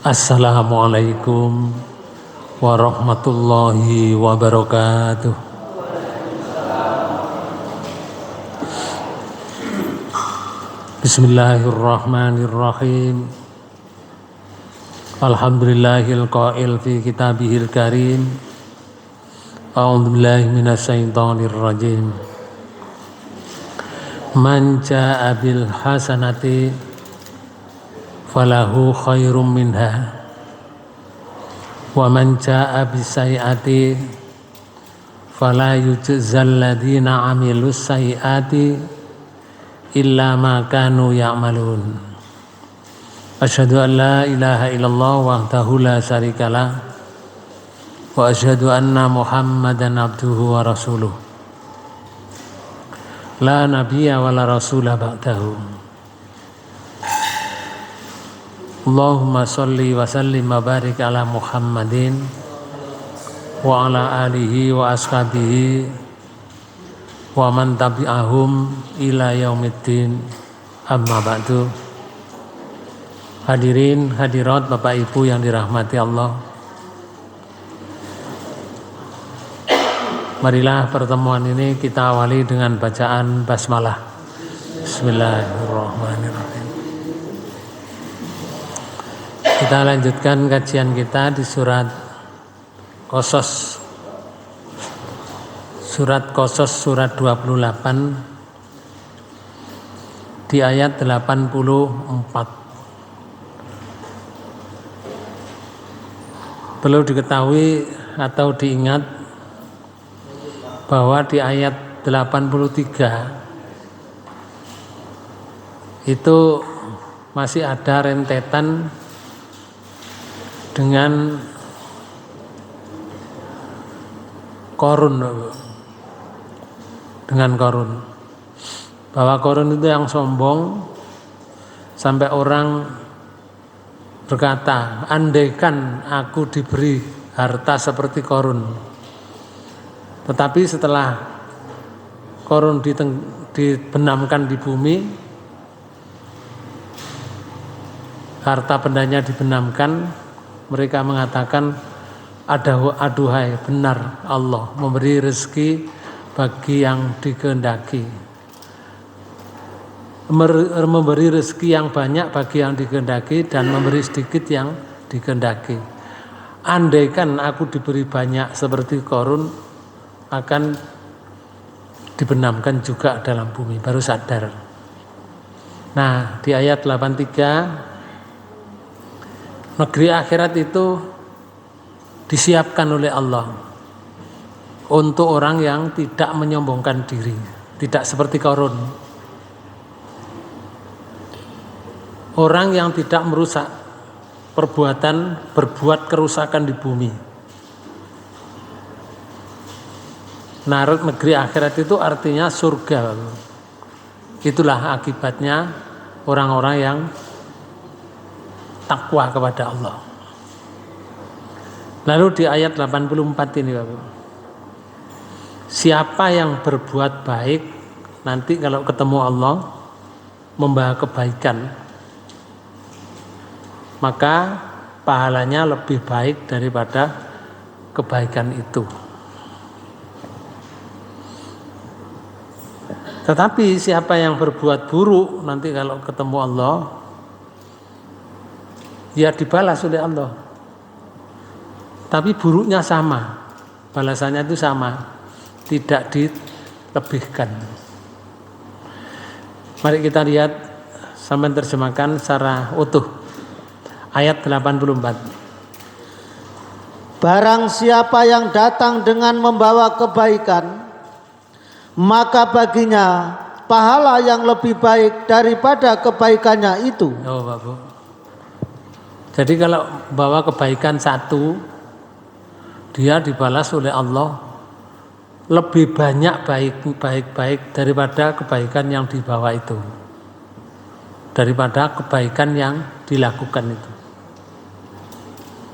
Assalamualaikum warahmatullahi wabarakatuh. Bismillahirrahmanirrahim. Alhamdulillahil qail fi kitabihil karim. A'udzu billahi minasyaitonir rajim. Man jaa'a bil hasanati falahu khairum minha wa man jaa'a bisayyi'ati fala yujzal ladzina 'amilus sayyi'ati illa ma kanu ya'malun. Asyhadu an la ilaha illallah wahdahu la syarikalah wa asyhadu anna Muhammadan abduhu wa rasuluh la nabiyya wa la rasula ba'dahu. Allahumma sholli wa sallim wa barik ala Muhammadin wa ala alihi wa ashabihi wa man tabi'ahum ila yaumiddin, amma ba'du. Hadirin hadirat Bapak Ibu yang dirahmati Allah, marilah pertemuan ini kita awali dengan bacaan basmalah. Bismillahirrahmanirrahim. Kita lanjutkan kajian kita di surat Qasas. Surat Qasas surat 28 di ayat 84. Perlu diketahui atau diingat bahwa di ayat 83 itu masih ada rentetan dengan Qarun, bahwa Qarun itu yang sombong sampai orang berkata, andaikan aku diberi harta seperti Qarun. Tetapi setelah Qarun dibenamkan di bumi, harta bendanya dibenamkan, mereka mengatakan, aduhai, benar Allah memberi rezeki bagi yang dikehendaki, memberi rezeki yang banyak bagi yang dikehendaki dan memberi sedikit yang dikehendaki. Andaikan aku diberi banyak seperti Qarun, akan dibenamkan juga dalam bumi. Baru sadar. Nah, di ayat 83, negeri akhirat itu disiapkan oleh Allah untuk orang yang tidak menyombongkan diri, tidak seperti Qarun. Orang yang tidak merusak berbuat kerusakan di bumi. Nah, negeri akhirat itu artinya surga. Itulah akibatnya orang-orang yang takwa kepada Allah. Lalu di ayat 84 ini Bapak, siapa yang berbuat baik nanti kalau ketemu Allah membawa kebaikan, maka pahalanya lebih baik daripada kebaikan itu. Tetapi siapa yang berbuat buruk nanti kalau ketemu Allah, ya dibalas oleh Allah. Tapi buruknya sama, balasannya itu sama, tidak dilebihkan. Mari kita lihat sampai terjemahkan secara utuh. Ayat 84. Barang siapa yang datang dengan membawa kebaikan, maka baginya pahala yang lebih baik daripada kebaikannya itu. Oh, Bapak. Jadi kalau bawa kebaikan satu, dia dibalas oleh Allah lebih banyak baik daripada kebaikan yang dibawa itu, daripada kebaikan yang dilakukan itu.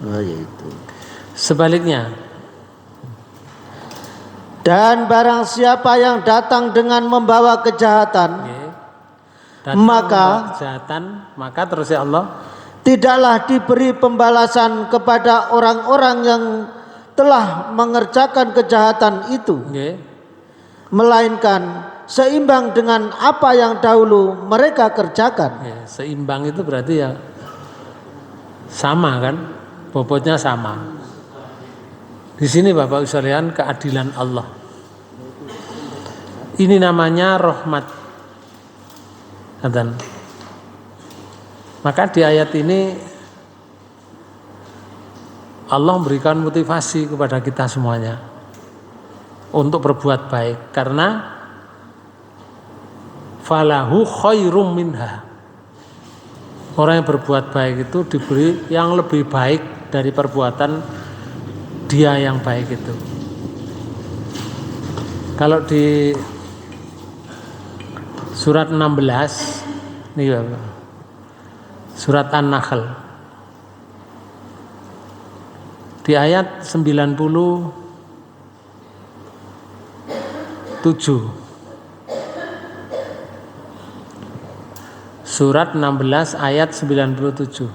Yaitu. Sebaliknya, dan barang siapa yang datang dengan membawa kejahatan, maka kejahatan, maka terus ya Allah, tidaklah diberi pembalasan kepada orang-orang yang telah mengerjakan kejahatan itu, melainkan seimbang dengan apa yang dahulu mereka kerjakan. Seimbang itu berarti ya sama kan, bobotnya sama. Di sini Bapak sekalian, keadilan Allah. Ini namanya rahmat. Dan maka di ayat ini Allah memberikan motivasi kepada kita semuanya untuk berbuat baik, karena falahu khairum minha. Orang yang berbuat baik itu diberi yang lebih baik dari perbuatan dia yang baik itu. Kalau di surat 16 nih Bapak, surat An-Nahl di ayat 97. Surat 16 ayat 97.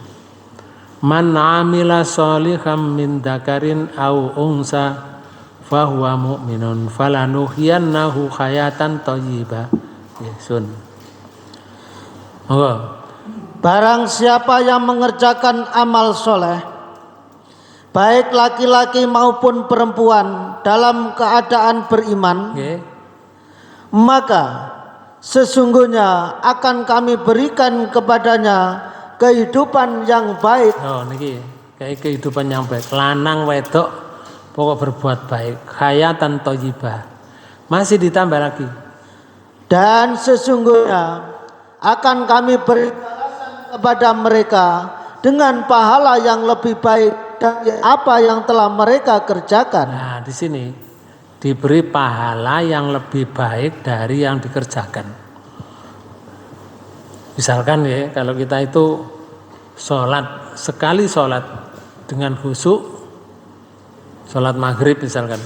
Man amila sholihan min dzakarin aw unsa fahuwa mu'minun falanuhyiyannahu hayatan thayyibah. Sun. Barang siapa yang mengerjakan amal soleh, baik laki-laki maupun perempuan, dalam keadaan beriman, maka sesungguhnya akan kami berikan kepadanya kehidupan yang baik. Niki kayak kehidupan yang baik. Lanang wedok pokok berbuat baik. Hayatan thayyibah. Masih ditambah lagi. Dan sesungguhnya akan kami beri balasan kepada mereka dengan pahala yang lebih baik dari apa yang telah mereka kerjakan. Nah, di sini diberi pahala yang lebih baik dari yang dikerjakan. Misalkan ya, kalau kita itu sholat, sekali sholat dengan khusyuk, sholat maghrib misalkan,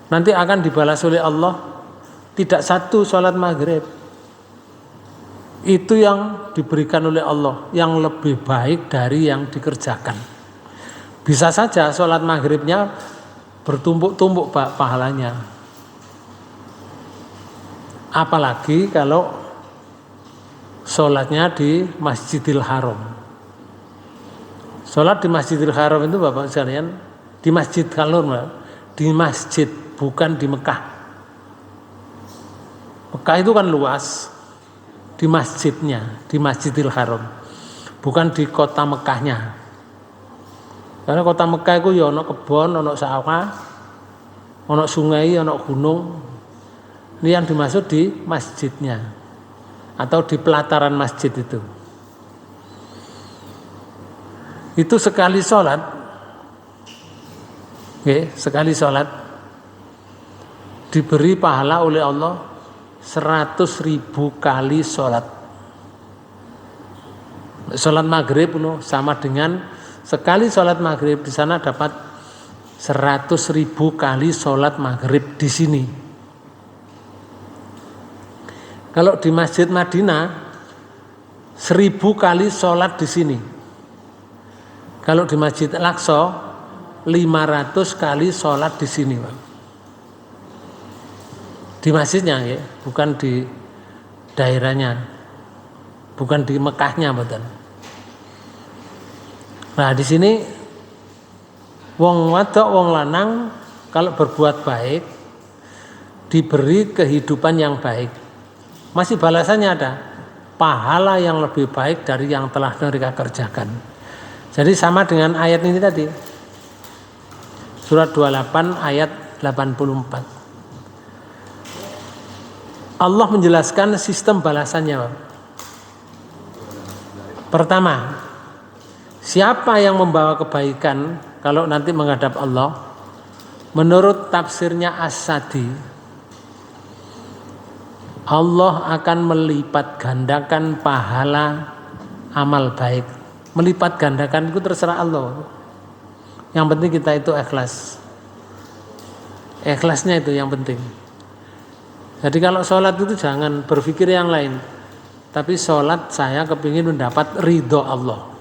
nanti akan dibalas oleh Allah tidak satu sholat maghrib. Itu yang diberikan oleh Allah, yang lebih baik dari yang dikerjakan. Bisa saja sholat maghribnya bertumpuk-tumpuk pahalanya. Apalagi kalau sholatnya di Masjidil Haram. Sholat di Masjidil Haram itu Bapak sekalian, di Masjid di masjid, bukan di Mekah. Mekah itu kan luas, di masjidnya, di Masjidil Haram, bukan di kota Mekahnya. Karena kota Mekah itu ya ono kebon, ono sawah, ono sungai, ono gunung. Ini yang dimaksud di masjidnya atau di pelataran masjid itu. Itu sekali sholat, sekali sholat diberi pahala oleh Allah 100.000 kali sholat. Sholat maghrib sama dengan sekali sholat maghrib di sana dapat 100.000 kali sholat maghrib di sini. Kalau di Masjid Madinah 1000 kali sholat di sini. Kalau di Masjid Al-Aqsa 500 kali sholat di sini, Pak. Di masjidnya ya, bukan di daerahnya, bukan di Mekahnya, betul. Nah di sini wong wadok wong lanang kalau berbuat baik diberi kehidupan yang baik, masih balasannya ada pahala yang lebih baik dari yang telah mereka kerjakan. Jadi sama dengan ayat ini tadi, surat 28 ayat 84. Allah menjelaskan sistem balasannya. Pertama, siapa yang membawa kebaikan kalau nanti menghadap Allah? Menurut tafsirnya As-Sadi, Allah akan melipat gandakan pahala amal baik. Melipat gandakan itu terserah Allah. Yang penting kita itu ikhlas. Ikhlasnya itu yang penting. Jadi kalau sholat itu jangan berpikir yang lain, tapi sholat saya kepingin mendapat ridho Allah.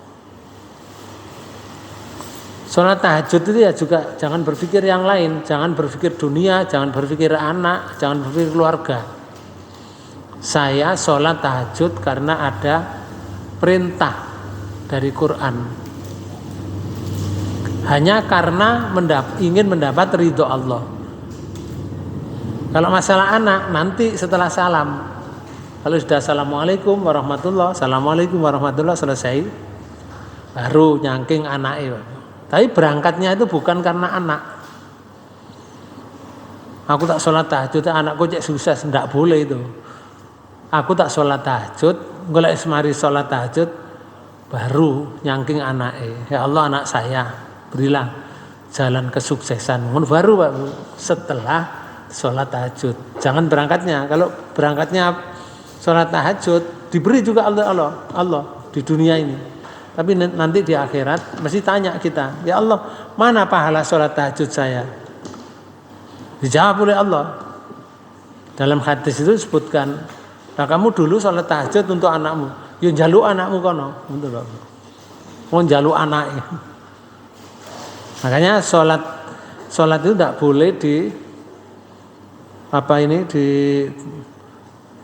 Sholat tahajud itu ya juga jangan berpikir yang lain, jangan berpikir dunia, jangan berpikir anak, jangan berpikir keluarga. Saya sholat tahajud karena ada perintah dari Quran. Hanya karena ingin mendapat ridho Allah. Kalau masalah anak nanti setelah salam. Kalau sudah assalamualaikum warahmatullah, assalamualaikum warahmatullah selesai, baru nyangking anaknya. Tapi berangkatnya itu bukan karena anak. Aku tak sholat tahajud, anakku cek susah, tidak boleh itu. Aku tak sholat tahajud, golek semari sholat tahajud, baru nyangking anaknya. Ya Allah, anak saya, berilah jalan kesuksesan. Baru Pak, setelah sholat tahajud. Jangan berangkatnya. Kalau berangkatnya sholat tahajud, diberi juga Allah di dunia ini. Tapi nanti di akhirat mesti tanya kita, ya Allah, mana pahala sholat tahajud saya? Dijawab oleh Allah. Dalam hadis itu disebutkan, nah kamu dulu sholat tahajud untuk anakmu, ya jaluk anakmu kono, betul Pak. Mau jaluk anaknya. Makanya sholat itu tidak boleh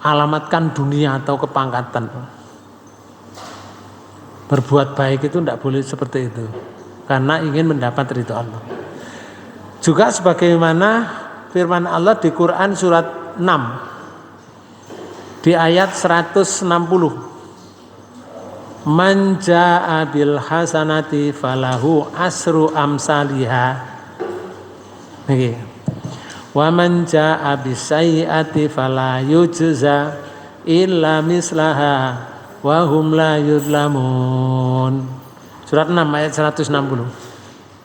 alamatkan dunia atau kepangkatan. Berbuat baik itu tidak boleh seperti itu, karena ingin mendapat ridho Allah. Juga sebagaimana firman Allah di Quran surat 6 di ayat 160. Man jaa bil hasanati falahu asru amsalihha. Niki. Wa man jaa bis sayyiati fala yujza illa mislaha wa hum la yudlamun. Surat 6 ayat 160.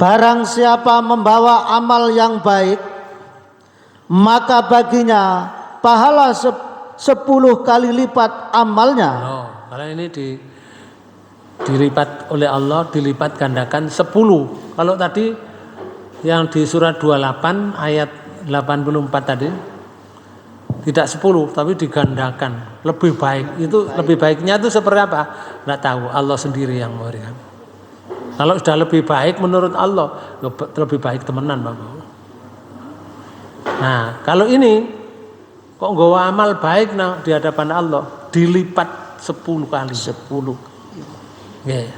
Barang siapa membawa amal yang baik, maka baginya pahala 10 kali lipat amalnya. Kalau ini dilipat oleh Allah, dilipat gandakan 10. Kalau tadi yang di surat 28 ayat 84 tadi tidak 10 tapi digandakan, lebih baik. Itu lebih baiknya itu seperti apa? Enggak tahu, Allah sendiri yang memberikan. Kalau sudah lebih baik menurut Allah, lebih baik temenan Bapak. Nah, kalau ini kok nggawa amal baik di hadapan Allah dilipat 10 kali. 10. Yeah.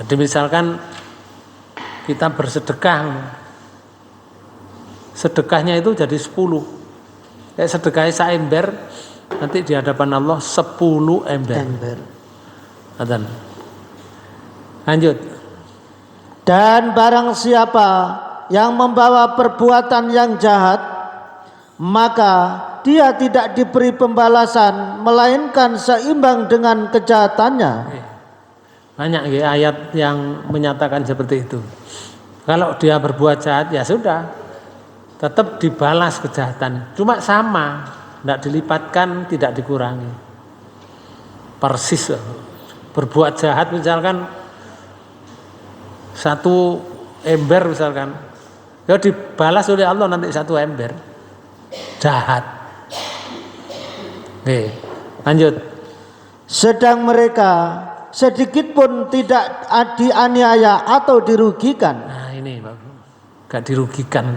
Jadi misalkan kita bersedekah, sedekahnya itu jadi 10. Kayak sedekahnya seember, nanti di hadapan Allah 10 ember. Lanjut. Dan barang siapa yang membawa perbuatan yang jahat, maka dia tidak diberi pembalasan melainkan seimbang dengan kejahatannya. Banyak ayat yang menyatakan seperti itu. Kalau dia berbuat jahat ya sudah, tetap dibalas kejahatan, cuma sama, tidak dilipatkan, tidak dikurangi, persis. Berbuat jahat misalkan 1 ember misalkan, ya dibalas oleh Allah nanti 1 ember jahat. Oke, lanjut. Sedang mereka sedikit pun tidak dianiaya atau dirugikan. Nah ini Bapak, gak dirugikan.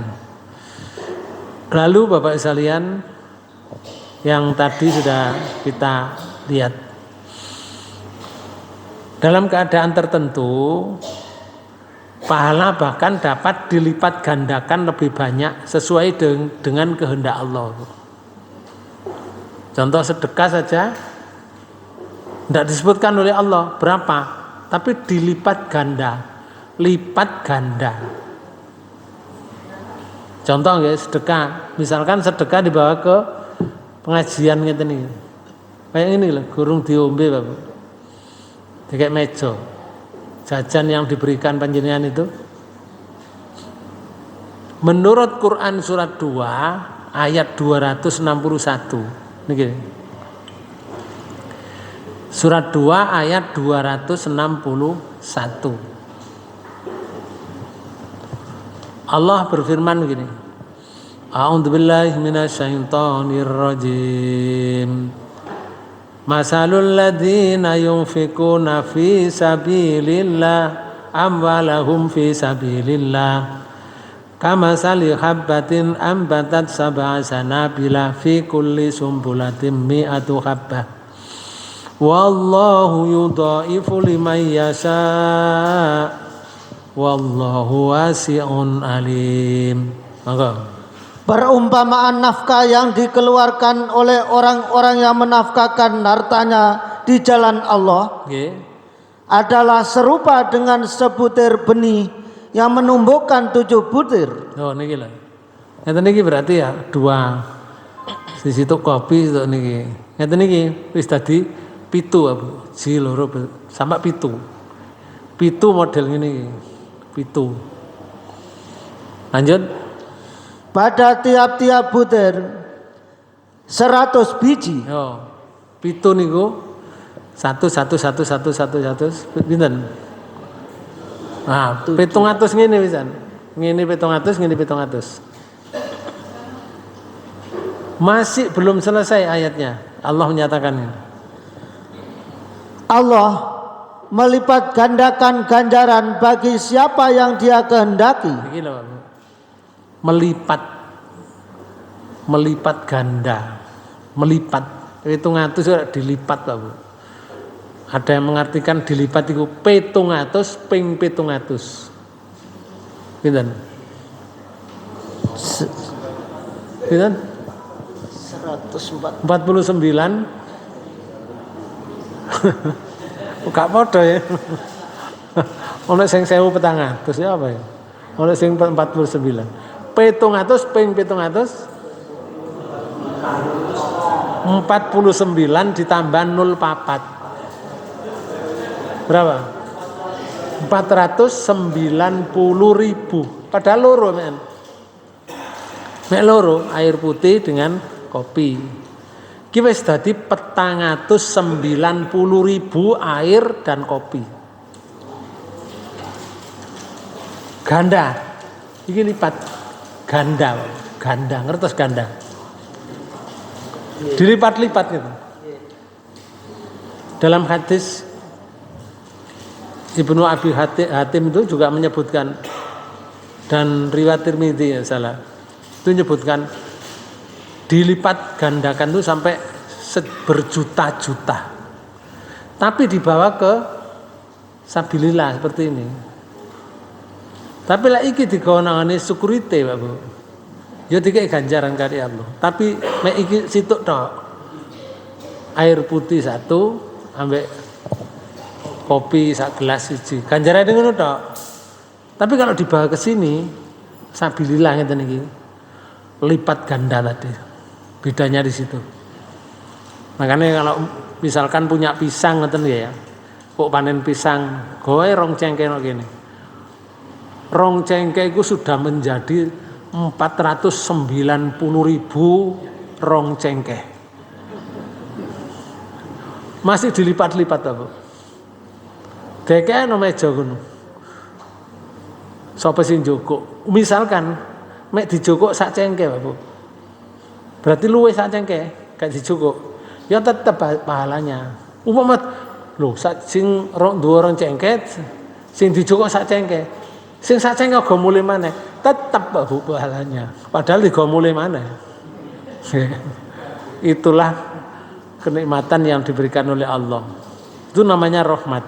Lalu Bapak sekalian, yang tadi sudah kita lihat, dalam keadaan tertentu pahala bahkan dapat dilipat gandakan lebih banyak sesuai dengan kehendak Allah. Contoh sedekah saja tidak disebutkan oleh Allah berapa, tapi dilipat ganda, lipat ganda. Contoh ya, sedekah, misalkan sedekah dibawa ke pengajian gitu nih, kayak ini lah, gurung diombe Bapak, kayak meja, jajan yang diberikan panjenengan itu. Menurut Quran surat 2 ayat 261, niki. Surat 2 ayat 261. Allah berfirman begini. A'udzubillahi minasyaitonirrajim. Masalul ladzina yunfikuna fi sabilillah amwalahum fi sabilillah kamasali habbatin ambatat sab'a sanabila fi kulli sumbulatin mi'atu habbah wallahu yudha'ifu liman yasha wallahu wasi'un alim. Monggo. Perumpamaan nafkah yang dikeluarkan oleh orang-orang yang menafkahkan hartanya di jalan Allah adalah serupa dengan sebutir benih yang menumbuhkan 7 butir. Oh niki lho. Ngeten niki berarti ya 2. Di situ kopi situ niki. Ngeten niki wis dadi 7 Bu. Ji loro sampai 7. 7 model ngene iki. 7. Lanjut. Pada tiap-tiap butir 100 biji. Oh. 7 niku 1 pinten? Nah, 700 ngene pisan. Ngene 700, ngene 700. Masih belum selesai ayatnya. Allah menyatakan ini. Allah melipat gandakan ganjaran bagi siapa yang Dia kehendaki. Iki lho, Pak. Melipat ganda. Melipat. 700 ora dilipat, Pak Bu. Ada yang mengartikan dilipat itu 700 ping 700. Pinten? Pinten? 149. Gak padha ya. Ono sing 1400 ya apa ya? Ono sing 49. 700 ping 700 49 ditambah 04. Berapa? 490.000. Padahal loro men. Mek loro air putih dengan kopi. Ki wis dadi 490.000 air dan kopi. Ganda. Iki lipat ganda. Ganda, ngertos ganda. Dilipat-lipat gitu. Dalam hadis Ibnu Abi Hatim itu juga menyebutkan, dan riwayat Tirmidzi ya salah, itu menyebutkan dilipat gandakan itu sampai berjuta-juta, tapi dibawa ke sabilillah seperti ini. Tapi lah iki digawanane security Pak Bu. Ya dikek ganjaran kali Allah. Tapi mek iki situk tok. Air putih 1 ambek kopi sak gelas siji. Ganjarane ngono tok. Tapi kalau dibawa ke sini sabilillah ngeten iki. Lipat ganda tadi. Bedanya di situ. Makanya kalau misalkan punya pisang ngeten ya. Kok panen pisang, goe rong cengkeh kene. Rong cengkeh itu sudah menjadi 490.000 rong cengkeh. Masih dilipat-lipat apa? Dekek no meja ngono. Sapa sing joko? Misalkan mek dijoko sak cengkeh, Bapak. Berarti luwih sak cengkeh, gak dijoko. Ya tetep pahalanya. Umpama lho sak sing dua rong cengkeh, sing dijoko sak cengkeh. Sing sak cengkeh go mulih maneh, tetep Bu pahalanya. Padahal digo mulih maneh. Itulah kenikmatan yang diberikan oleh Allah. Itu namanya rahmat.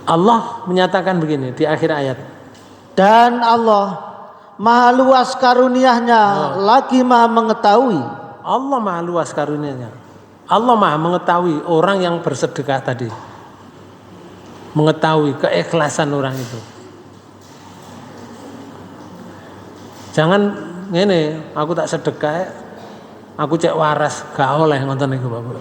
Allah menyatakan begini di akhir ayat. Dan Allah Maha luas karunia-Nya, lagi Maha mengetahui. Allah Maha luas karunia-Nya. Allah Maha mengetahui orang yang bersedekah tadi. Mengetahui keikhlasan orang itu. Jangan ngene, aku tak sedekah, aku cek waras, gak oleh ngoten niku Bapak.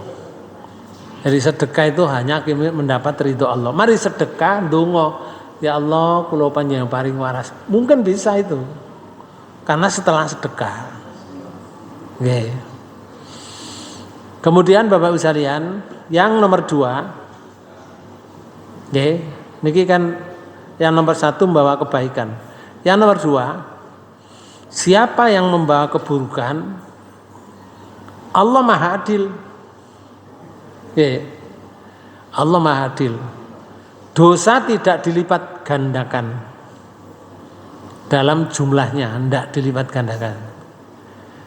Jadi sedekah itu hanya mendapat ridho Allah. Mari sedekah ndonga, ya Allah kula panjenengan paring waras. Mungkin bisa itu. Karena setelah sedekah. Nggih. Kemudian Bapak Ibu sekalian, yang nomor 2, niki kan yang nomor 1 membawa kebaikan. Yang nomor 2, siapa yang membawa keburukan, Allah Maha Adil. Allah Maha Adil. dosa tidak dilipat gandakan dalam jumlahnya, tidak dilipat gandakan,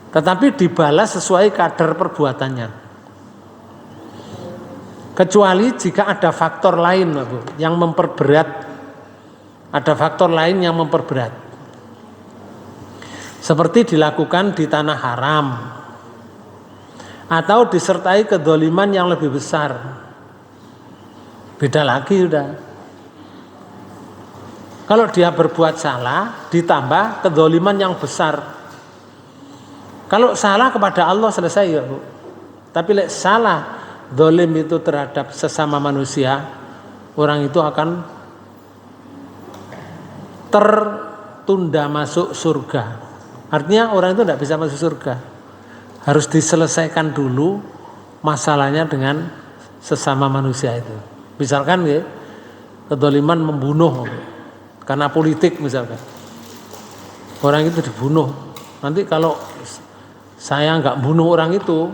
tetapi dibalas sesuai kadar perbuatannya, kecuali jika ada faktor lain yang memperberat, seperti dilakukan di tanah haram atau disertai kedzaliman yang lebih besar. Beda lagi sudah. Kalau dia berbuat salah ditambah kedzaliman yang besar. Kalau salah kepada Allah selesai ya Bu. Tapi salah zalim itu terhadap sesama manusia, orang itu akan tertunda masuk surga. Artinya orang itu tidak bisa masuk surga. Harus diselesaikan dulu masalahnya dengan sesama manusia itu. Misalkan ya, kedzaliman membunuh karena politik misalkan. Orang itu dibunuh. Nanti kalau saya nggak bunuh orang itu,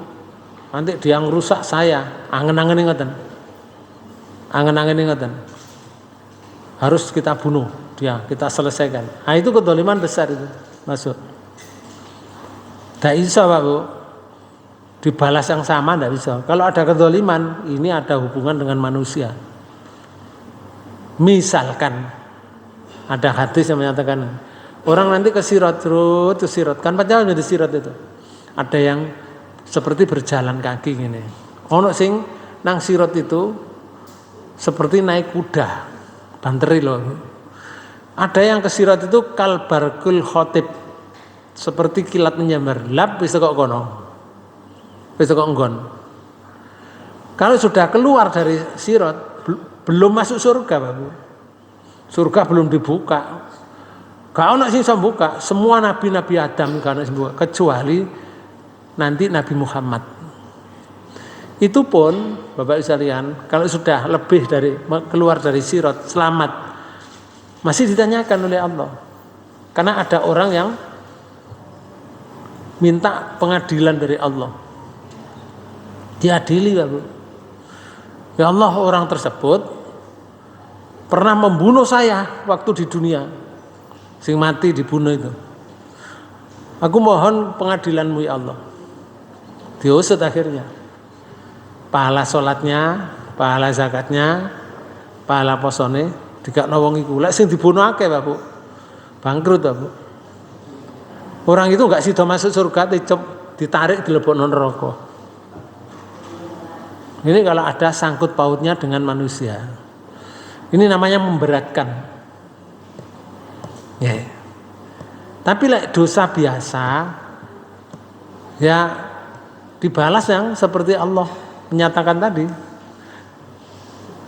nanti dia ngerusak saya. Angen-angen ingatan. Harus kita bunuh dia, kita selesaikan. Nah itu kedzaliman besar itu masuk. Tidak bisa Pak Bu, dibalas yang sama tidak bisa. Kalau ada kedzaliman, ini ada hubungan dengan manusia. Misalkan ada hadis yang menyatakan orang nanti ke sirat, kan pacaran di sirat itu. Ada yang seperti berjalan kaki gini. Ono sing nang sirat itu seperti naik kuda, banteri loh. Ada yang ke sirat itu kalbarkul khotib, seperti kilat menyambar. Lap bisa kok kono, bisa kok nggon. Kalau sudah keluar dari sirat, belum masuk surga, Bapak. Surga belum dibuka. Gak ono sing iso buka, semua nabi-nabi Adam gak ono sing buka kecuali nanti Nabi Muhammad. Itu pun Bapak sekalian, kalau sudah lebih dari keluar dari sirat, selamat, masih ditanyakan oleh Allah. Karena ada orang yang minta pengadilan dari Allah. Diadili Bapak. Ya Allah, orang tersebut pernah membunuh saya waktu di dunia. Sing mati dibunuh itu. Aku mohon pengadilanmu ya Allah. Diusut akhirnya. Pahala sholatnya, pahala zakatnya, pahala posone dikakno wong iku. Lek sing dibunuh akeh, Bapak. Bangkrut, Bapak. Orang itu enggak sida masuk surga, ditarik dilebokno neraka. Ini kalau ada sangkut pautnya dengan manusia. Ini namanya memberatkan. Ya. Tapi lek dosa biasa ya dibalas yang seperti Allah menyatakan tadi,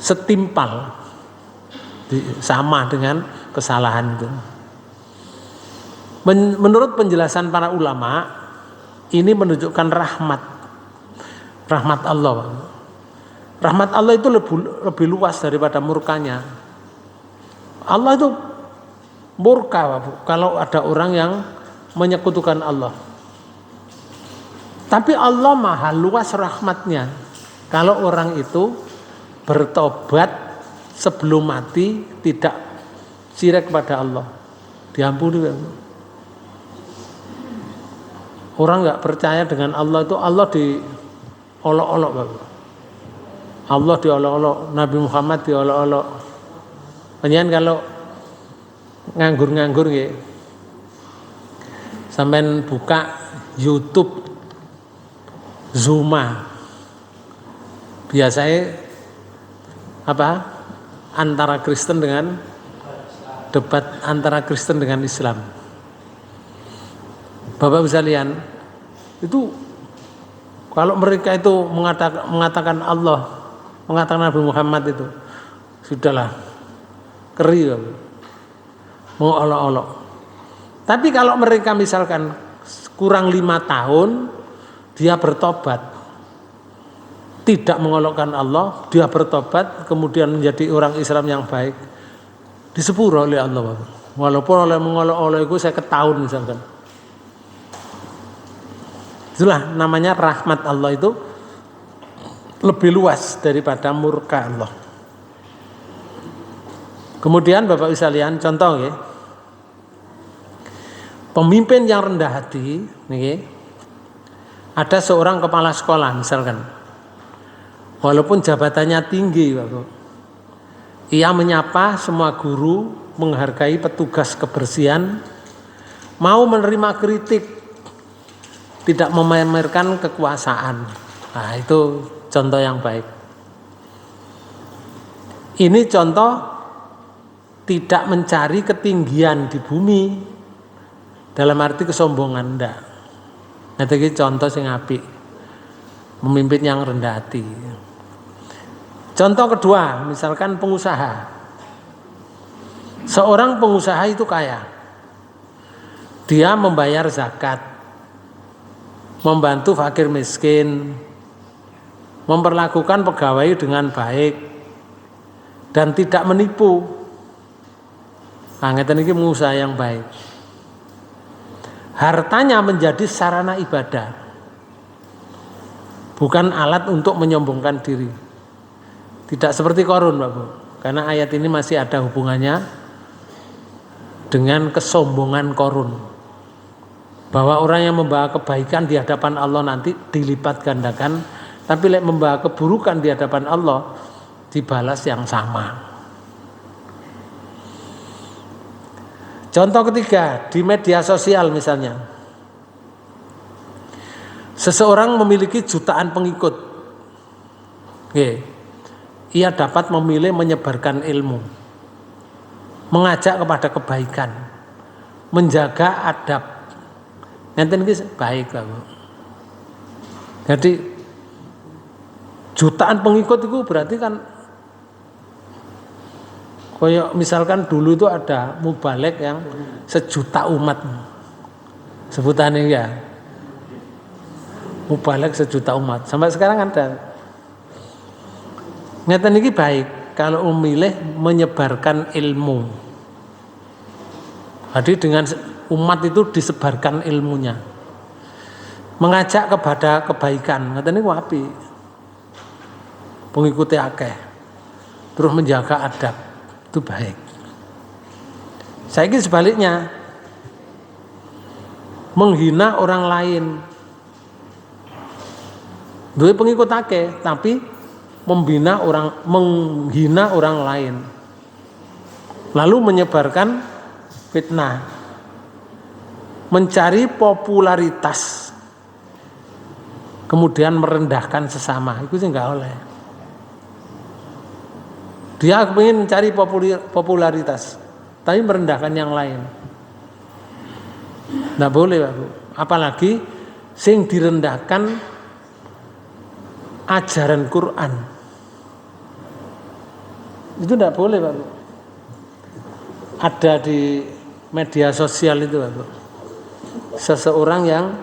setimpal, sama dengan kesalahan itu. Menurut penjelasan para ulama, ini menunjukkan rahmat Allah. Rahmat Allah itu lebih luas daripada murkanya. Allah itu murka kalau ada orang yang menyekutukan Allah. Tapi Allah maha luas rahmatnya. Kalau orang itu bertobat sebelum mati, tidak syirik kepada Allah, diampuni. Orang nggak percaya dengan Allah itu, Allah diolok-olok, Allah diolok-olok, Nabi Muhammad diolok-olok. Kemudian kalau nganggur ya, sampean buka YouTube Zuma, biasanya antara Kristen dengan debat antara Kristen dengan Islam. Bapak bisa lihat itu, kalau mereka itu mengatakan Allah, mengatakan Nabi Muhammad itu sudahlah keri, mengolok-olok. Tapi kalau mereka misalkan kurang 5 tahun dia bertobat, tidak mengolokkan Allah, dia bertobat kemudian menjadi orang Islam yang baik, disepuro oleh Allah. Walaupun oleh mengolok-olok itu saya ketahun misalkan. Itulah namanya rahmat Allah itu lebih luas daripada murka Allah. Kemudian Bapak Ibu sekalian, contoh ya. Pemimpin yang rendah hati, nih, ada seorang kepala sekolah misalkan, walaupun jabatannya tinggi, Bapak, ia menyapa semua guru, menghargai petugas kebersihan, mau menerima kritik, tidak memamerkan kekuasaan. Nah, itu contoh yang baik. Ini contoh tidak mencari ketinggian di bumi dalam arti kesombongan, enggak. Nah, ini contoh sing apik, memimpin yang rendah hati. Contoh kedua, misalkan pengusaha. Seorang pengusaha itu kaya. Dia membayar zakat, membantu fakir miskin, memperlakukan pegawai dengan baik, dan tidak menipu. Nah, ngeten iki pengusaha yang baik. Hartanya menjadi sarana ibadah, bukan alat untuk menyombongkan diri. Tidak seperti Qarun, Bapak, karena ayat ini masih ada hubungannya dengan kesombongan Qarun, bahwa orang yang membawa kebaikan di hadapan Allah nanti dilipat gandakan, tapi membawa keburukan di hadapan Allah dibalas yang sama. Contoh ketiga, di media sosial misalnya, seseorang memiliki jutaan pengikut. Ia dapat memilih menyebarkan ilmu, mengajak kepada kebaikan, menjaga adab. Ngenten iki baik, Bapak. Jadi jutaan pengikut itu berarti kan kayak misalkan dulu itu ada mubalek yang 1 juta umat. Sebutannya ya. Mubalek 1 juta umat. Sampai sekarang ada. Ngeten iki baik kalau memilih menyebarkan ilmu. Jadi dengan umat itu disebarkan ilmunya. Mengajak kepada kebaikan. Ngeten niku apik. Pengikutnya akeh. Terus menjaga adab. Itu baik. Saya kira sebaliknya, menghina orang lain, duwe pengikut akeh tapi menghina orang lain, lalu menyebarkan fitnah, mencari popularitas, kemudian merendahkan sesama, itu sih nggak oleh. Dia ingin mencari popularitas, tapi merendahkan yang lain. Nggak boleh, Pak. Apalagi sing direndahkan ajaran Quran. Itu nggak boleh, Pak. Ada di media sosial itu, Pak. Seseorang yang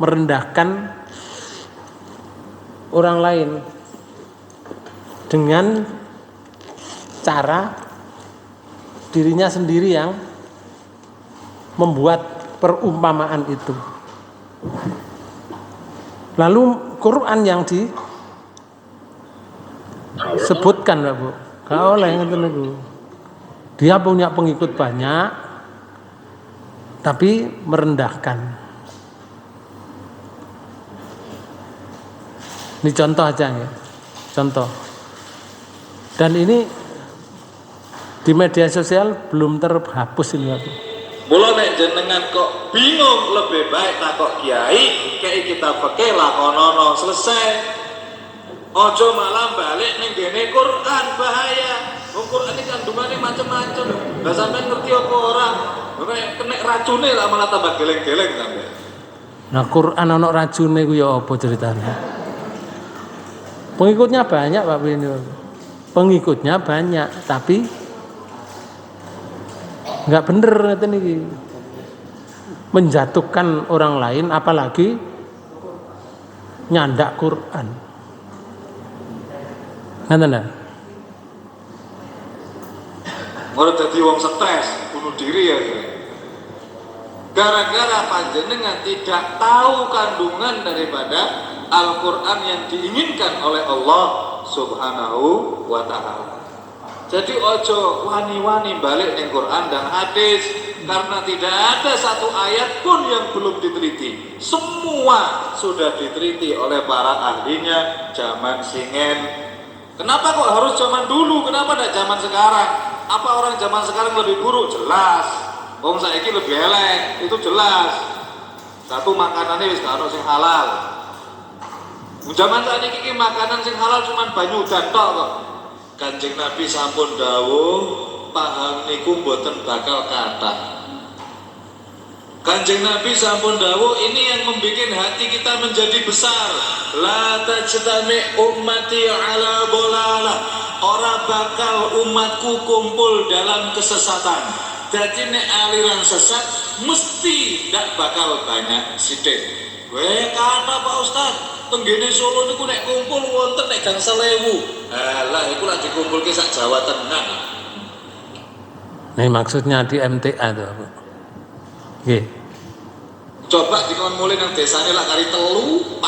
merendahkan orang lain dengan cara dirinya sendiri yang membuat perumpamaan itu. Lalu Quran yang disebutkan, Bu, gak oleh ngeten niku. Dia punya pengikut banyak tapi merendahkan. Ini contoh aja ya. Contoh. Dan ini di media sosial belum terhapus ini, Pak. Mula nek jenengan kok bingung, lebih baik takok kiai, kayak kita pakai lakonono selesai. Ojo malah balik ning gene Quran, bahaya. Quran ini kandungannya macam-macam. Lah sampean ngerti apa ora? Kena racune lah malah tambah geleng-geleng sampean. Nah, Quran ana racune ku ya apa ceritanya? Pengikutnya banyak, Pak ini. Pengikutnya banyak, tapi nggak bener ngeten iki. Menjatuhkan orang lain, apalagi nyandak Quran. Ngeten ta? Ora dadi wong stres, bunuh diri ya. Gara-gara panjenengan tidak tahu kandungan daripada Al-Quran yang diinginkan oleh Allah Subhanahu wa ta'ala. Jadi ojo wani-wani balik ning Quran dan hadis, karena tidak ada satu ayat pun yang belum diteliti. Semua sudah diteliti oleh para ahlinya zaman singen. Kenapa kok harus zaman dulu? Kenapa tidak zaman sekarang? Apa orang zaman sekarang lebih buruk? Jelas. Wong saiki lebih elek, itu jelas. Satu, makanannya wis gak ono sing halal. Zaman saiki iki makanan sing halal cuman banyu udan tok kok. Kanjeng Nabi sampun dawuh, paham niku mboten bakal kathah. Kanjeng Nabi sampun dawuh, ini yang membuat hati kita menjadi besar. La tajtami ummati ala dolalah. Ora bakal umatku kumpul dalam kesesatan. Jadi nek aliran sesat mesti ndak bakal banyak sithik. Weh kata Pak Ustaz, tenggene Solo niku nek kumpul wonten nek gang 1000. Alah iku lak dikumpulke sak Jawa Tengah. Ini maksudnya di MTA tuh. Nggih. Coba dikon mulai nang desane lak kari 3, 4,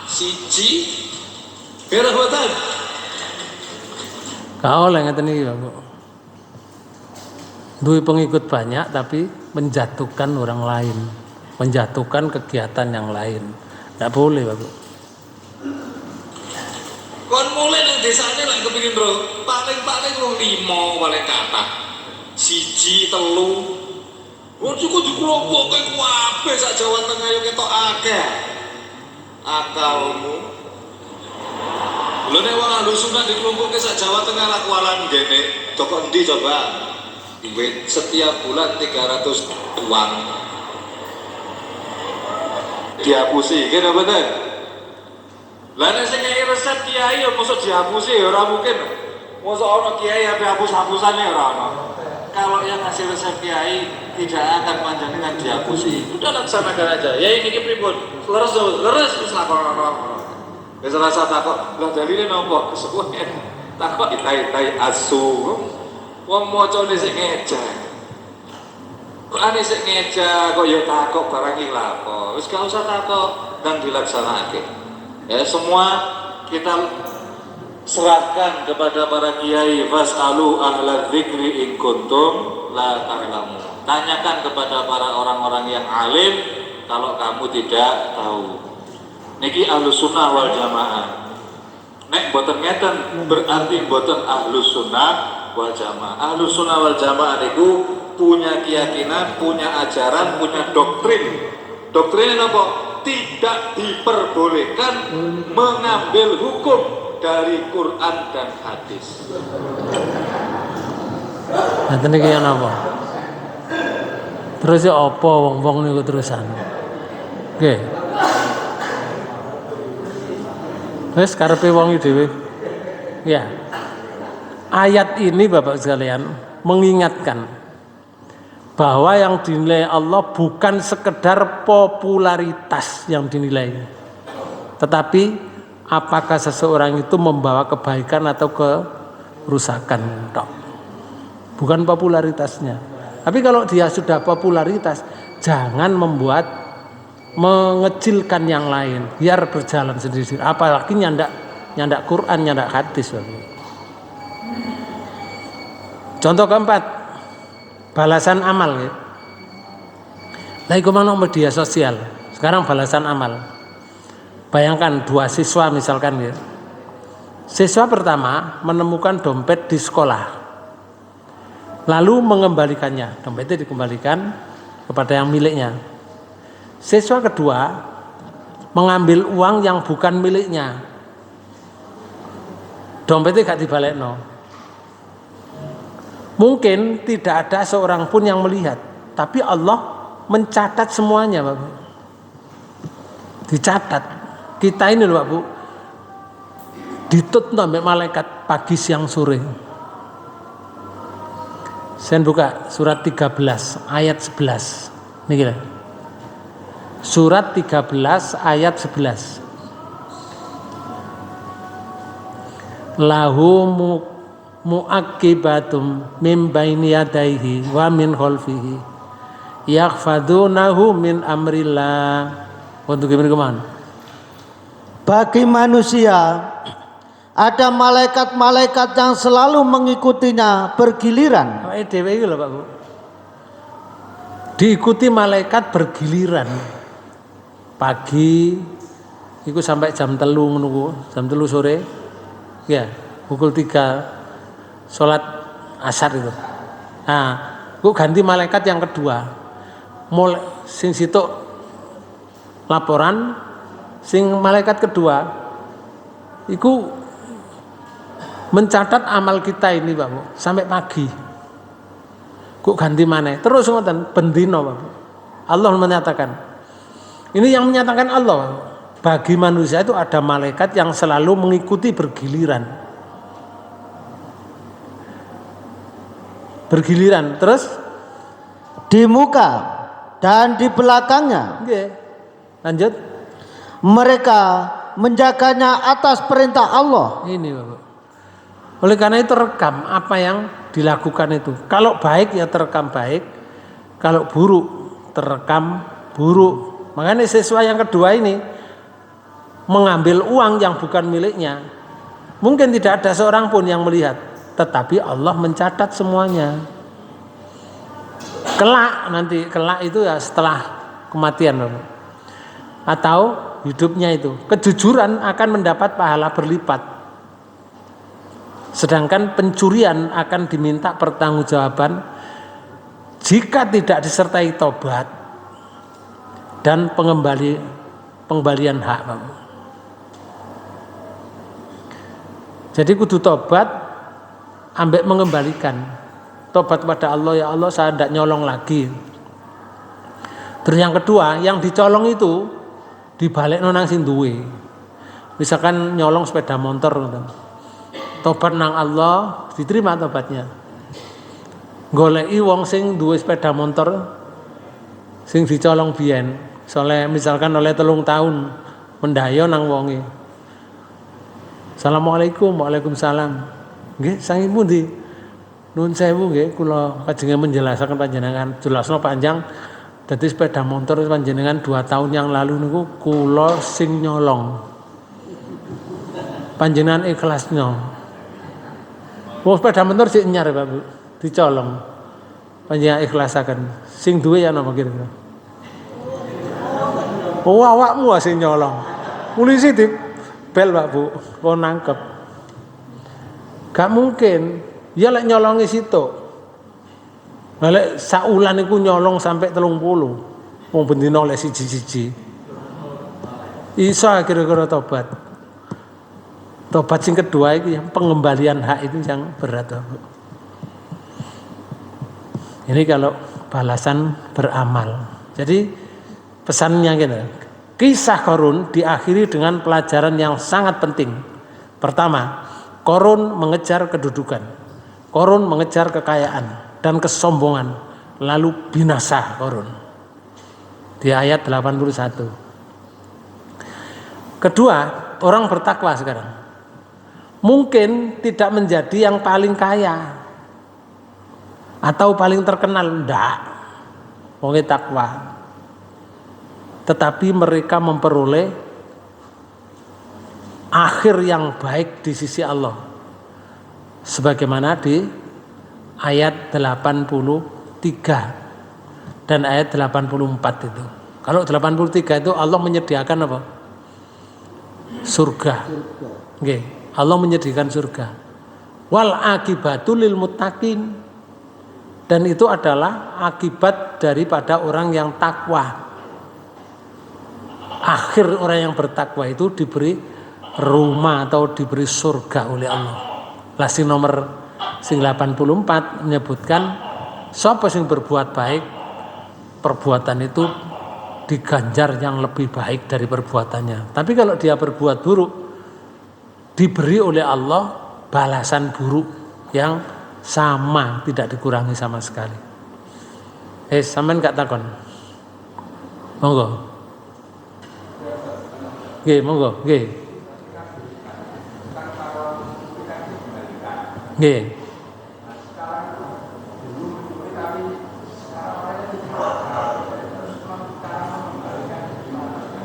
1. Kira boten. Ka oleh ngeten iki, Pak. Duwe pengikut banyak tapi menjatuhkan orang lain, menjatuhkan kegiatan yang lain. Tidak boleh, Pak. Kon mulai nang desane lak kepengin ro, paling-paling wong 5 paling kathah. 1, 3. Wong cukup dikelompokke kabeh sak Jawa Tengah yo ketok akeh. Akalmu. Lho nek wong ahli sunah dikelompokke sak Jawa Tengah lak kualan ngene, toko endi coba? Duit setiap bulan 300 uang. Dihapusi, kene bener. Lah nek sing ngeki resep kiai yo mosok dihapusi ora mungkin. Mosok ana kiai ape hapus-hapusane ora ana. Kalau yang ngasih resep kiai tidak akan panjenengan dihapusi. Udah laksanakan aja. Ya ini pripun? Leres wis lakon-lakon. Wis rasa takok, lah dalile nopo? Kesuwen. Takok itai-itai asu. Wong macane sik ngejak. Qur'ane sik ngejak kok ya takok barang iki lha apa. Wis gak usah takok dan dilaksanakake. Ya semua kita serahkan kepada para kiai, fasalu ahla dzikri in kuntum la ta'lamun. Tanyakan kepada para orang-orang yang alim kalau kamu tidak tahu. Niki ahlus sunnah wal jamaah. Nek boten ngeten berarti boten ahlus sunnah wal jamaah. Ahlus sunnah wal jamaah niku punya keyakinan, punya ajaran, punya doktrin. Doktrinnya apa? Tidak diperbolehkan mengambil hukum dari Quran dan hadis. Nah, ini kayak apa? Terus ya apa wong-wong niku terusan? Nggih. Wis karepe wong iki dhewe. Ya. Ayat ini Bapak sekalian mengingatkan bahwa yang dinilai Allah bukan sekedar popularitas yang dinilai, tetapi apakah seseorang itu membawa kebaikan atau kerusakan. Bukan popularitasnya. Tapi kalau dia sudah popularitas, jangan mengecilkan yang lain, biar berjalan sendiri. Apalagi nyandak Quran, nyandak hadis. Contoh keempat, balasan amal. Lah iku mana media sosial. Sekarang balasan amal. Bayangkan 2 siswa misalkan ya. Siswa pertama menemukan dompet di sekolah. Lalu mengembalikannya. Dompetnya dikembalikan kepada yang miliknya. Siswa kedua mengambil uang yang bukan miliknya. Dompetnya gak dibalekno. Mungkin tidak ada seorang pun yang melihat, tapi Allah mencatat semuanya, Bapak. Dicatat. Kita ini loh, Pak Bu, ditutup sampai malaikat pagi siang sore. Saya buka surat 13 ayat 11. Niki lah. Surat 13 ayat 11. Lahu mu'aqibatum min baini yadayhi wa min khalfihi yakhfadunahu min amrillah. Untuk gimana kemana? Bagi manusia Ada malaikat-malaikat yang selalu mengikutinya bergiliran. Awake dhewe iki lho Pak Bu. Diikuti malaikat bergiliran. Pagi iku sampai jam 3 ngono jam 3 sore. Ya, pukul 3 salat asar itu. Nah, ku ganti malaikat yang kedua. Mulai sing situk laporan, sing malaikat kedua iku mencatat amal kita ini Pak Bu, sampai pagi. Kok ganti maneh? Terus ngoten bendino Pak Bu. Allah menyatakan. Ini yang menyatakan Allah. Pak Bu. Bagi manusia itu ada malaikat yang selalu mengikuti bergiliran. Bergiliran terus Di muka dan di belakangnya. nggih. Lanjut. Mereka menjaganya atas perintah Allah. Ini Bapak. Oleh karena itu rekam apa yang dilakukan itu. Kalau baik ya terekam baik, kalau buruk terekam buruk. Makanya siswa yang kedua ini mengambil uang yang bukan miliknya. Mungkin tidak ada seorang pun yang melihat, tetapi Allah mencatat semuanya. Kelak itu ya setelah kematian Bapak. Atau hidupnya itu, kejujuran akan mendapat pahala berlipat. Sedangkan pencurian akan diminta pertanggungjawaban jika tidak disertai tobat dan pengembalian hak. Jadi kudu tobat ambek mengembalikan. Tobat kepada Allah, ya Allah saya tidak nyolong lagi. Terus yang kedua, yang dicolong itu dibalik nang sing duwe. Misalkan nyolong sepeda motor, tobat nang Allah diterima tobatnya. Goleki wong sing duwe sepeda motor sing dicolong biyen, misalkan oleh 3 tahun mendayo nang wonge. Assalamualaikum, waalaikumsalam. Nggih, sangi pundi? Nuwun sewu nggih, kula kajenengan menjelaskan panjenengan jelasno panjang. Dadi sepeda motor panjenengan 2 tahun yang lalu niku kula sing nyolong. Panjenengan ikhlasnya. Wong sepeda motor sik nyar Pak Bu, dicolong. Panjenengan ikhlasaken. Sing duwe ya napa kira-kira? Oh, awakmu sing nyolong. Polisi di bel Pak Bu, kon nangkep. Gak mungkin. Ya lek nyolongi situ. Lek saulan iku nyolong sampai 30. Wong bendina lek siji-siji. Iso kira-kira tobat. Tobat sing kedua itu yang pengembalian hak itu yang berat. Ini kalau balasan beramal. Jadi pesannya gitu. Kisah Qarun diakhiri dengan pelajaran yang sangat penting. Pertama, Qarun mengejar kedudukan. Qarun mengejar kekayaan dan kesombongan, lalu binasa Qarun. Di ayat 81. Kedua, orang bertakwa sekarang. Mungkin tidak menjadi yang paling kaya atau paling terkenal, ndak. Wong takwa. Tetapi mereka memperoleh akhir yang baik di sisi Allah. Sebagaimana di ayat 83 dan ayat 84 itu. Kalau 83 itu Allah menyediakan apa? Surga. Nggih, Allah menyediakan surga. Wal akibatul lil muttaqin. Dan itu adalah akibat daripada orang yang takwa. Akhir orang yang bertakwa itu diberi rumah atau diberi surga oleh Allah. Sing nomor 84 menyebutkan sapa sing berbuat baik, perbuatan itu diganjar yang lebih baik dari perbuatannya. Tapi kalau dia berbuat buruk, diberi oleh Allah balasan buruk yang sama, tidak dikurangi sama sekali. Sampean gak takon? Monggo. Nggih, monggo, nggih. Nggih.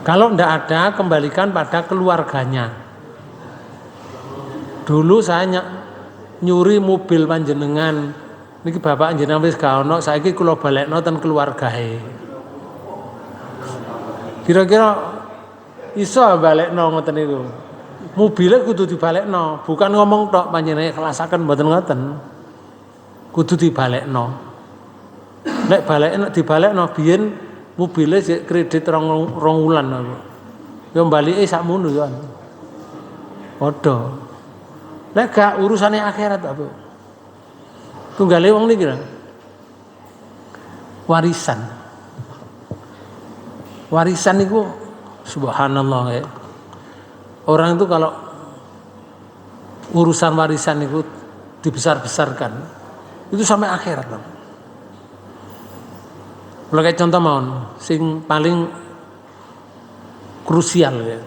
Kalau tidak ada, kembalikan pada keluarganya. Dulu saya nyuri mobil panjenengan, niki bapak jenengan wis gak ono, saiki kula balekno ten keluargae. Kira-kira iso balekno ngoten niku. Mobile kudu dibalekno, bukan ngomong tok panjenengan ikhlasaken mboten ngoten. Kudu dibalekno. Nek balekno dibalekno biyen mobile sik kredit rong wulan aku. Ya balike sakmono ya. Padha. Nek gak urusane akhirat apa? Tunggale wong niki lho. Warisan. Warisan itu subhanallah ya. Orang itu kalau urusan warisan itu dibesar-besarkan, itu sampai akhirat loh. Kalau kayak contoh mawon, sing paling krusial ya.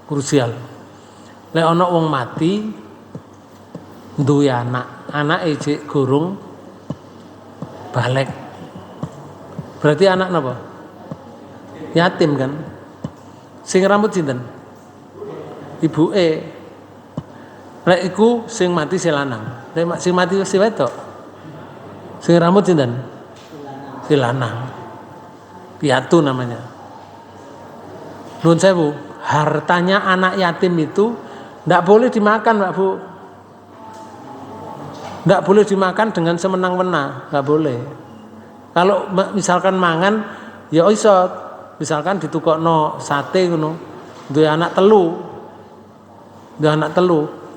Krusial. Lek ana wong mati duwe anak ejek gurung balik. Berarti anak napa? Yatim kan? Sing rambut sinten? Ibuke. Lek iku sing mati si lanang. Lek sing mati si wedok. Sing rambut sinten? Si lanang. Piatu namanya. Nuwun sewu, hartanya anak yatim itu ndak boleh dimakan, Pak Bu. Ndak boleh dimakan dengan semenang-menang, nggak boleh. Kalau misalkan mangan, ya iso, misalkan ditukokno sate ngono, duwe anak telu,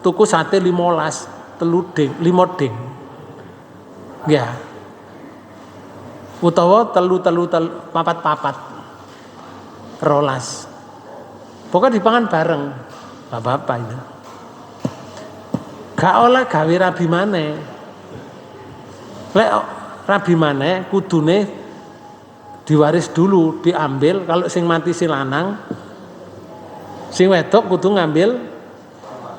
tuku sate 15, telu ding, 5 ding, ya. Utawa telu papat, rolas. Pokoknya dipangan bareng, bapak-bapak itu. Gak oleh gawe rabi maneh. Lek rabi maneh kudune diwaris dulu, diambil. Kalau sing mati si lanang, sing wedok kudu ngambil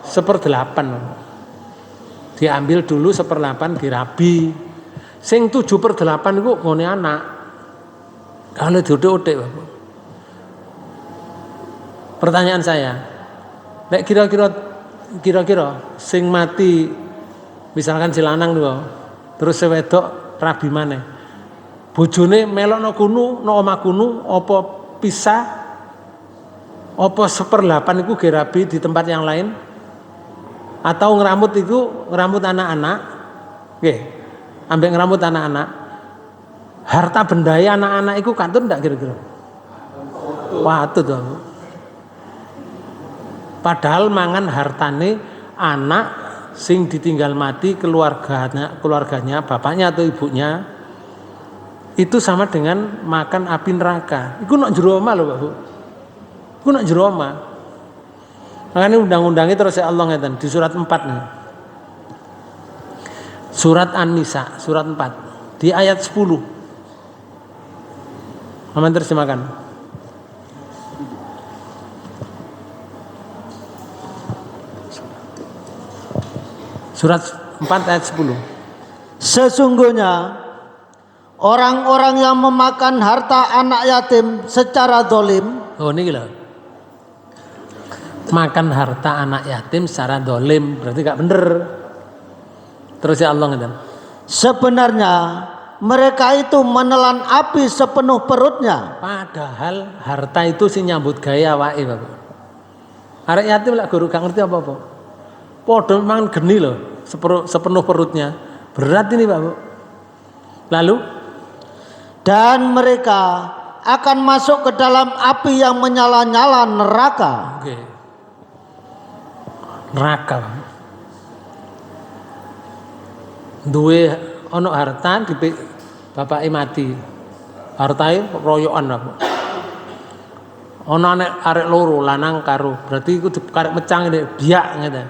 1/8. Diambil dulu 1/8 dirabi. Sing 7/8 iku ngone anak. Kalau diutik-utik, Bapak. Pertanyaan saya, lek kira-kira sing mati misalkan si lanang lho, terus si wedok rabi maneh. Bojone melokno kuno, no omah kuno, apa pisah? Apa 1/8 iku ge rabi di tempat yang lain? Atau ngeramut itu ngeramut anak-anak? Nggih. Ambek ngeramut anak-anak. Harta bendaya anak-anak iku kantun ndak kira-kira? Patut to. Padahal mangan hartane anak sing ditinggal mati keluarganya, bapaknya atau ibunya, itu sama dengan makan api neraka. Iku nak jero omah lho, Pak Bu. Iku nak jero omah. Makanya undang-undangnya terus Allah ngeten di surat 4 nih. Surat An-Nisa, surat 4 di ayat 10. Aman terjemahkan. Surat 4 ayat 10. Sesungguhnya orang-orang yang memakan harta anak yatim secara dolim. Oh ini gila. Makan harta anak yatim secara dolim berarti gak bener. Terus ya Allah ngeten. Sebenarnya mereka itu menelan api sepenuh perutnya. Padahal harta itu sih nyambut gaya awake, Bapak. Arek yatim lak guru gak ngerti apa-apa. Padha mangan geni loh, sepenuh perutnya. Berat ini, Pak Bu. Lalu dan mereka akan masuk ke dalam api yang menyala-nyala neraka. Oke. Neraka. Duwe ana harta dipik bapake mati. Hartae royokan apa? Ana arek loro lanang karo, berarti iku karek mecang ini biak ngene.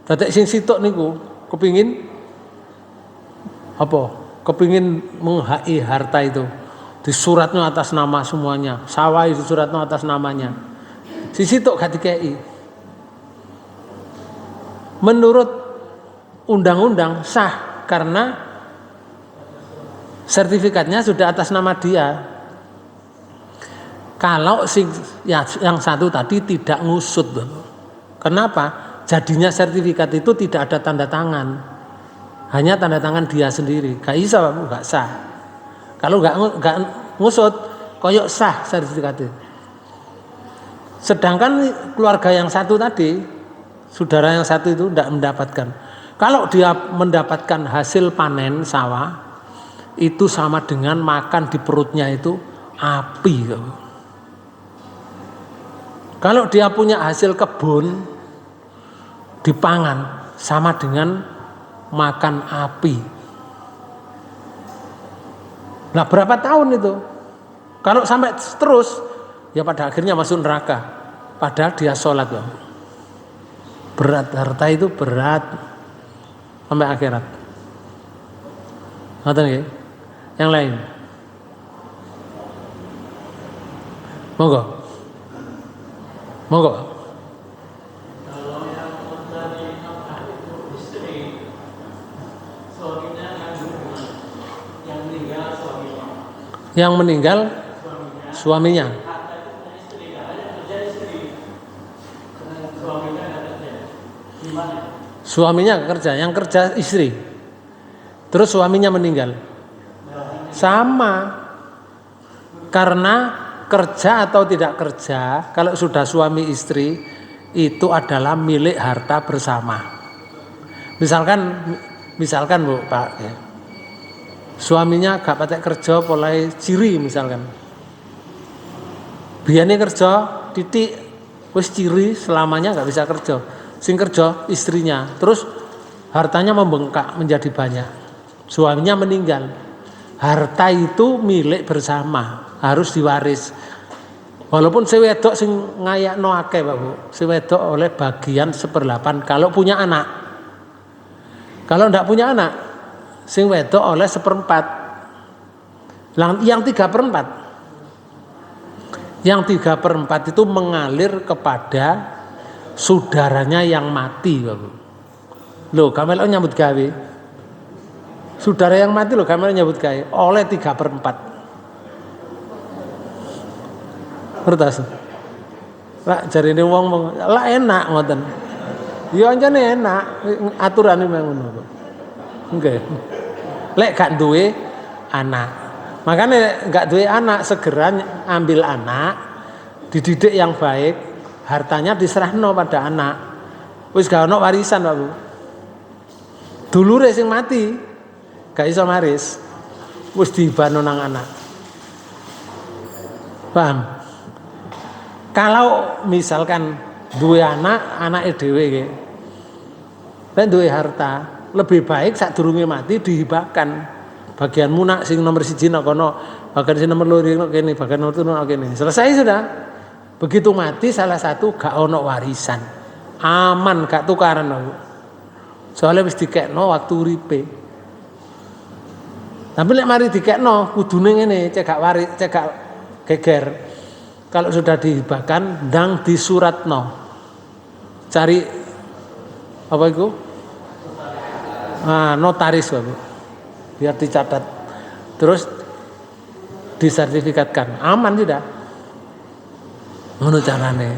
Dadek sing sitok niku kepingin apa? Kepingin menghai harta itu. Disuratnya atas nama semuanya. Sawah disuratnya atas namanya. Si sitok gak dikei. Menurut undang-undang sah karena sertifikatnya sudah atas nama dia. Kalau yang satu tadi tidak ngusut. Kenapa? jadinya sertifikat itu tidak ada tanda tangan, hanya tanda tangan dia sendiri. Gak bisa Pak Bu, gak sah. Kalau gak ngusut, koyok sah sertifikat itu. Sedangkan keluarga yang satu tadi, saudara yang satu itu tidak mendapatkan. Kalau dia mendapatkan hasil panen sawah, itu sama dengan makan di perutnya itu api. Kalau dia punya hasil kebun dipangan, sama dengan makan api. Nah berapa tahun itu? Kalau sampai terus, ya pada akhirnya masuk neraka. Padahal dia sholat. Berat, harta itu berat sampai akhirat. Ngerti nggih? Yang lain. Monggo. Monggo. Yang meninggal suaminya. Suaminya kerja, yang kerja istri. Terus suaminya meninggal. Sama. Karena kerja atau tidak kerja, kalau sudah suami istri itu adalah milik harta bersama. Misalkan Bu, Pak ya. Suaminya gak patek kerja mulai ciri misalkan. Biane kerja titik wis ciri selamanya gak bisa kerja. Sing kerja istrinya, terus hartanya membengkak menjadi banyak. Suaminya meninggal. Harta itu milik bersama, harus diwaris. Walaupun si wedok sing ngayakno akeh Pak Bu, si wedok oleh bagian 1/8 kalau punya anak. Kalau ndak punya anak, sing wedok oleh 1/4. Yang 3/4. Yang 3/4 itu mengalir kepada saudaranya yang mati, Pak Bu. Loh, kamel nyambut gawe. Saudara yang mati loh, kamel nyambut gawe oleh 3/4. Ngertos? Lah jarine wong lah enak ngoten. Ya anjane enak, aturane ngono. Nggih. Lek gak duwe anak. Makanya gak duwe anak segera ambil anak, dididik yang baik, hartanya diserahno pada anak. Wis gak ono warisan, Pak Bu. Dulure sing mati gak iso maris. Wis dibano nang anak. Paham? Kalau misalkan duwe anake dhewe nggih. Ben duwe harta, lebih baik sadurunge mati dihibahkan. Bagian munak sing nomor 1 nang kono, bagian sing nomor 2 nang kene, bagian nomor 3 nang kene. Selesai sudah. Begitu mati salah satu gak ono warisan. Aman gak tukaran aku. Soalnya wis dikekno waktu uripe. Tapi lek mari dikekno kudune ngene, cek gak waris, cek gak geger. Kalau sudah dihibahkan ndang disuratno. Cari apa itu? Notaris Bapak. Biar dicatat. Terus disertifikatkan. Aman tidak? Ngono carane.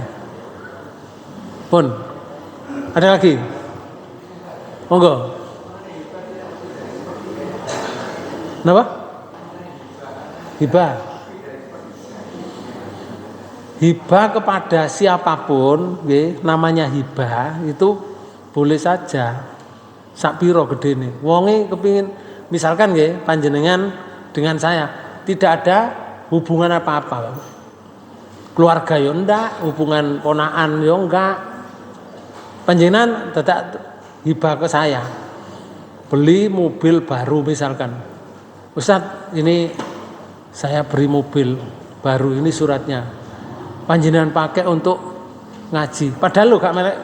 Pun. Ada lagi? Monggo. Napa? Hibah. Hibah kepada siapapun, namanya hibah itu boleh saja. Sak piro gedene. Wonge kepingin misalkan panjenengan dengan saya tidak ada hubungan apa-apa. Keluarga yo ndak, hubungan ponaan yo enggak. Panjenengan tetap hibah ke saya. Beli mobil baru misalkan. Ustaz, ini saya beri mobil baru, ini suratnya. Panjenengan pakai untuk ngaji. Padahal lo gak melek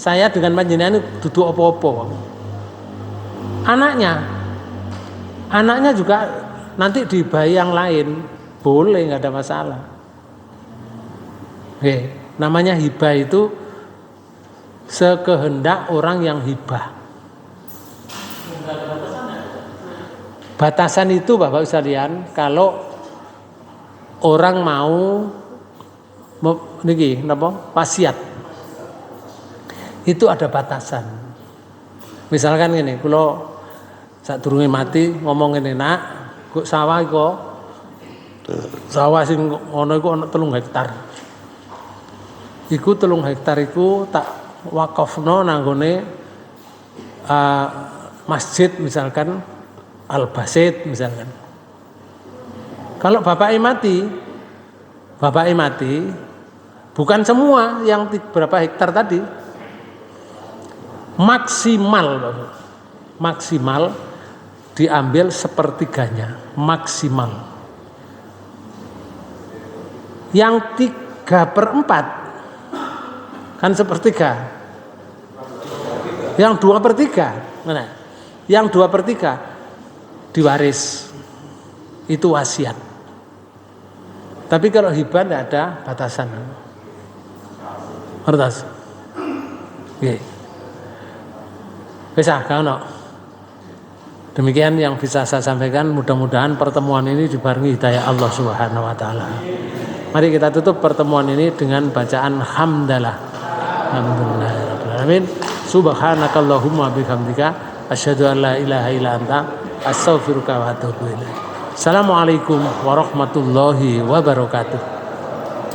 saya dengan panjenengan duduk opo-opo. Anaknya juga nanti dihibahi yang lain, boleh, nggak ada masalah. Namanya hibah itu sekehendak orang yang hibah. Batasan itu Bapak sekalian, kalau orang mau niki napa wasiat. itu ada batasan. Misalkan ini, kalau sadurunge mati ngomong ini, nak, kok sawah kok sawah sing ngono iku ana 3 hektar. Iku 3 hektar iku tak wakafno nanggone masjid misalkan Al-Basit misalkan. Kalau bapaknya mati, bukan semua yang berapa hektar tadi, maksimal diambil sepertiganya, maksimal. Yang 3/4 kan sepertiga, yang 2/3 mana? Yang 2/3 diwaris, itu wasiat. Tapi kalau hibah tidak ada batasan. Ngertos? Nggih. Wis ono. Demikian yang bisa saya sampaikan, mudah-mudahan pertemuan ini dibarengi hidayah Allah Subhanahu wa taala. Mari kita tutup pertemuan ini dengan bacaan hamdalah. Alhamdulillahirabbil alamin. Subhanakallahumma bihamdika asyhadu an la ilaha illa anta astaghfiruka wa atubu ilaik. Assalamualaikum warahmatullahi wabarakatuh.